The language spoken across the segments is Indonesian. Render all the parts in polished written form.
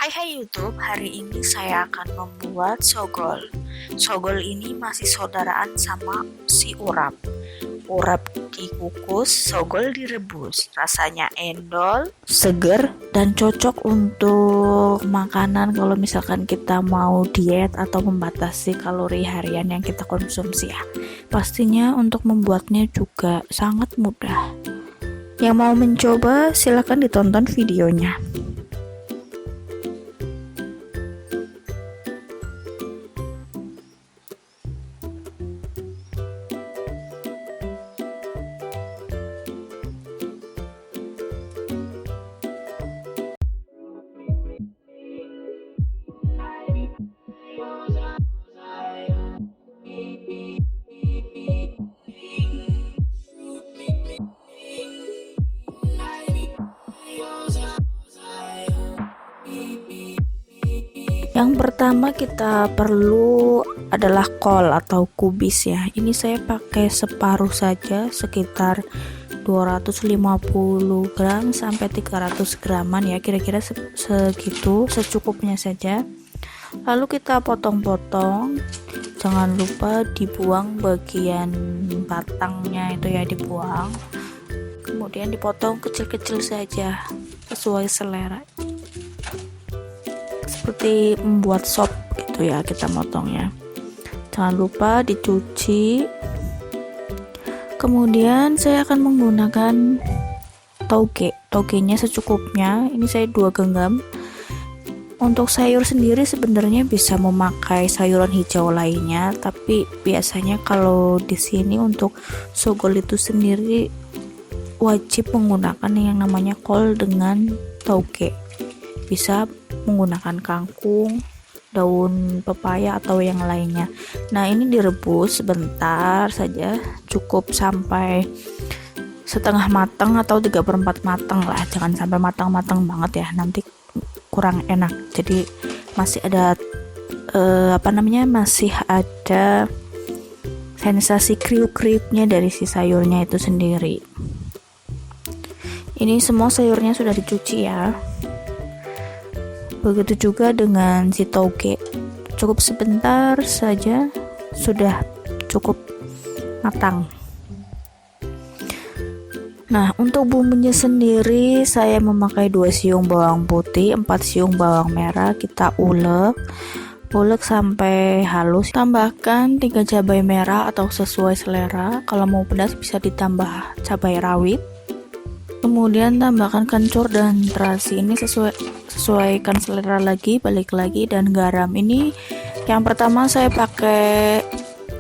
Hai YouTube, hari ini saya akan membuat sogol. Sogol ini masih saudaraan sama si urap. Urap dikukus, sogol direbus. Rasanya endol, seger, dan cocok untuk makanan kalau misalkan kita mau diet atau membatasi kalori harian yang kita konsumsi ya. Pastinya untuk membuatnya juga sangat mudah. Yang mau mencoba silahkan ditonton videonya. Yang pertama kita perlu adalah kol atau kubis ya. Ini saya pakai separuh saja, sekitar 250 gram sampai 300 graman ya, kira-kira segitu, secukupnya saja. Lalu kita potong-potong. Jangan lupa dibuang bagian batangnya itu ya, dibuang. Kemudian dipotong kecil-kecil saja sesuai selera. Seperti membuat sop gitu ya, kita motongnya. Jangan lupa dicuci. Kemudian saya akan menggunakan togenya secukupnya. Ini saya 2 genggam. Untuk sayur sendiri sebenarnya bisa memakai sayuran hijau lainnya, tapi biasanya kalau di sini untuk sogol itu sendiri wajib menggunakan yang namanya kol dengan toge. Bisa menggunakan kangkung, daun pepaya atau yang lainnya. Nah, ini direbus sebentar saja, cukup sampai setengah matang atau 3/4 matang lah, jangan sampai matang-matang banget ya, nanti kurang enak. Jadi masih ada masih ada sensasi kriuk-kriuknya dari si sayurnya itu sendiri. Ini semua sayurnya sudah dicuci ya. Begitu juga dengan si toge, cukup sebentar saja sudah cukup matang. Nah, untuk bumbunya sendiri saya memakai 2 siung bawang putih, 4 siung bawang merah. Kita ulek sampai halus. Tambahkan 3 cabai merah atau sesuai selera. Kalau mau pedas bisa ditambah cabai rawit. Kemudian tambahkan kencur dan terasi. Ini sesuaikan selera lagi, balik lagi, dan garam. Ini yang pertama saya pakai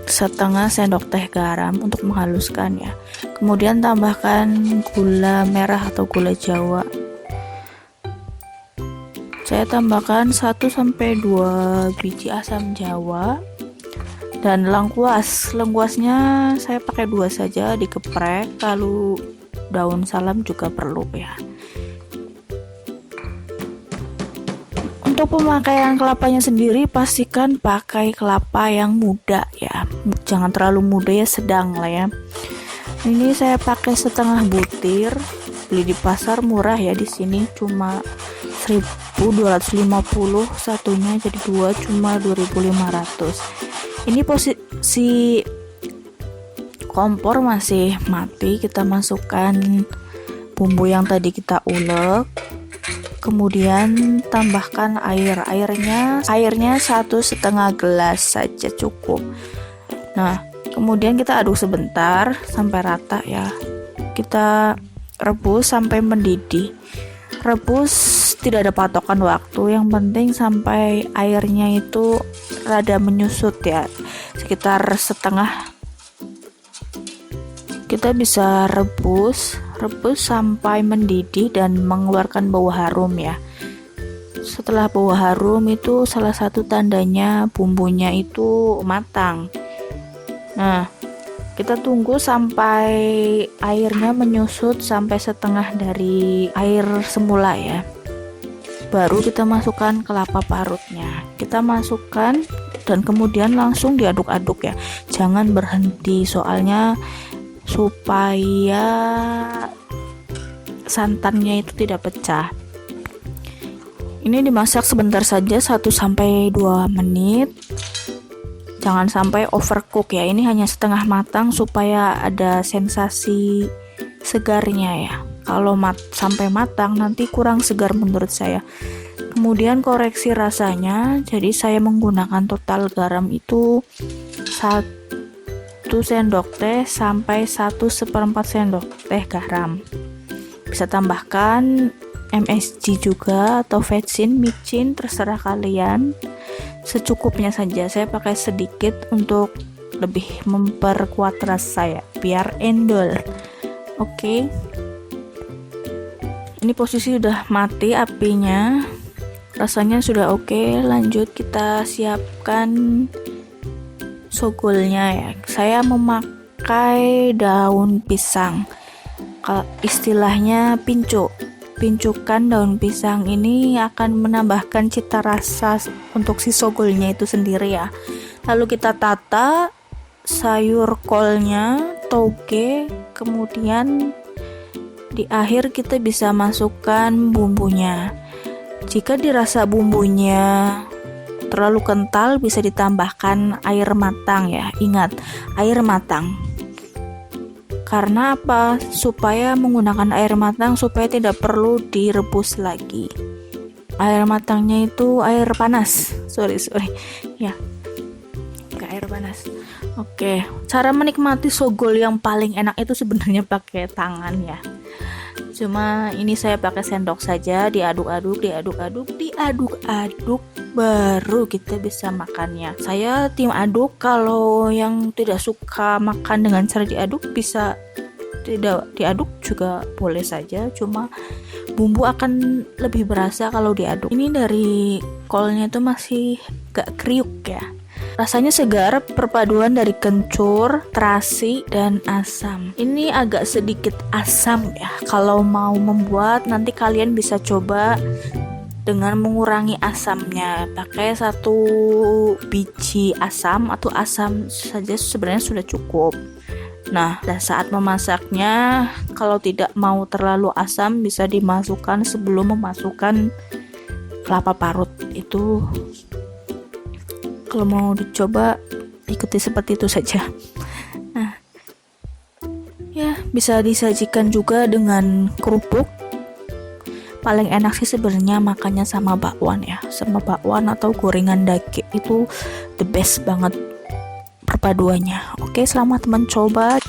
setengah sendok teh garam untuk menghaluskan ya. Kemudian tambahkan gula merah atau gula Jawa. Saya tambahkan 1-2 biji asam Jawa. Dan lengkuasnya saya pakai 2 saja, dikeprek. Lalu daun salam juga perlu ya. Untuk pemakaian kelapanya sendiri pastikan pakai kelapa yang muda ya, jangan terlalu muda ya, sedang lah ya. Ini saya pakai setengah butir, beli di pasar murah ya, di sini cuma 1.250 satunya, jadi 2 cuma 2.500. Ini posisi kompor masih mati. Kita masukkan bumbu yang tadi kita ulek, kemudian tambahkan airnya 1,5 gelas saja cukup. Nah, kemudian kita aduk sebentar sampai rata ya. Kita rebus sampai mendidih. Rebus tidak ada patokan waktu, yang penting sampai airnya itu rada menyusut ya, sekitar setengah. Kita bisa rebus sampai mendidih dan mengeluarkan bau harum ya. Setelah bau harum itu salah satu tandanya bumbunya itu matang. Nah, kita tunggu sampai airnya menyusut sampai setengah dari air semula ya. Baru kita masukkan kelapa parutnya. Kita masukkan dan kemudian langsung diaduk-aduk ya. Jangan berhenti, soalnya supaya santannya itu tidak pecah. Ini dimasak sebentar saja, 1-2 menit. Jangan sampai overcook ya. Ini hanya setengah matang supaya ada sensasi segarnya ya. Kalau sampai matang nanti kurang segar menurut saya. Kemudian koreksi rasanya, jadi saya menggunakan total garam itu 1 sendok teh sampai 1/4 sendok teh garam. Bisa tambahkan MSG juga atau vetsin, micin, terserah kalian. Secukupnya saja, saya pakai sedikit untuk lebih memperkuat rasa ya, biar endol. Oke. Ini posisi udah mati apinya. Rasanya sudah oke. Lanjut kita siapkan sogolnya ya. Saya memakai daun pisang. Istilahnya pincukan daun pisang ini akan menambahkan cita rasa untuk si sogolnya itu sendiri ya. Lalu kita tata sayur kolnya, toge, kemudian di akhir kita bisa masukkan bumbunya. Jika dirasa bumbunya terlalu kental, bisa ditambahkan air matang ya. Ingat, air matang. Karena apa? Supaya menggunakan air matang supaya tidak perlu direbus lagi. Air matangnya itu air panas. Sorry. Ya. Ke air panas. Oke, cara menikmati sogol yang paling enak itu sebenarnya pakai tangan ya. Cuma ini saya pakai sendok saja, diaduk-aduk, baru kita bisa makannya. Saya tim aduk. Kalau yang tidak suka makan dengan cara diaduk, bisa tidak diaduk juga boleh saja. Cuma bumbu akan lebih berasa kalau diaduk. Ini dari kolnya itu masih gak kriuk ya. Rasanya segar, perpaduan dari kencur, terasi, dan asam. Ini agak sedikit asam ya. Kalau mau membuat, nanti kalian bisa coba dengan mengurangi asamnya. Pakai 1 biji asam atau asam saja sebenarnya sudah cukup. Nah, dan saat memasaknya, kalau tidak mau terlalu asam, bisa dimasukkan sebelum memasukkan kelapa parut. Itu kalau mau dicoba, ikuti seperti itu saja. Nah, ya bisa disajikan juga dengan kerupuk. Paling enak sih sebenarnya makannya sama bakwan ya, sama bakwan atau gorengan daging. Itu the best banget perpaduannya. Oke, selamat mencoba.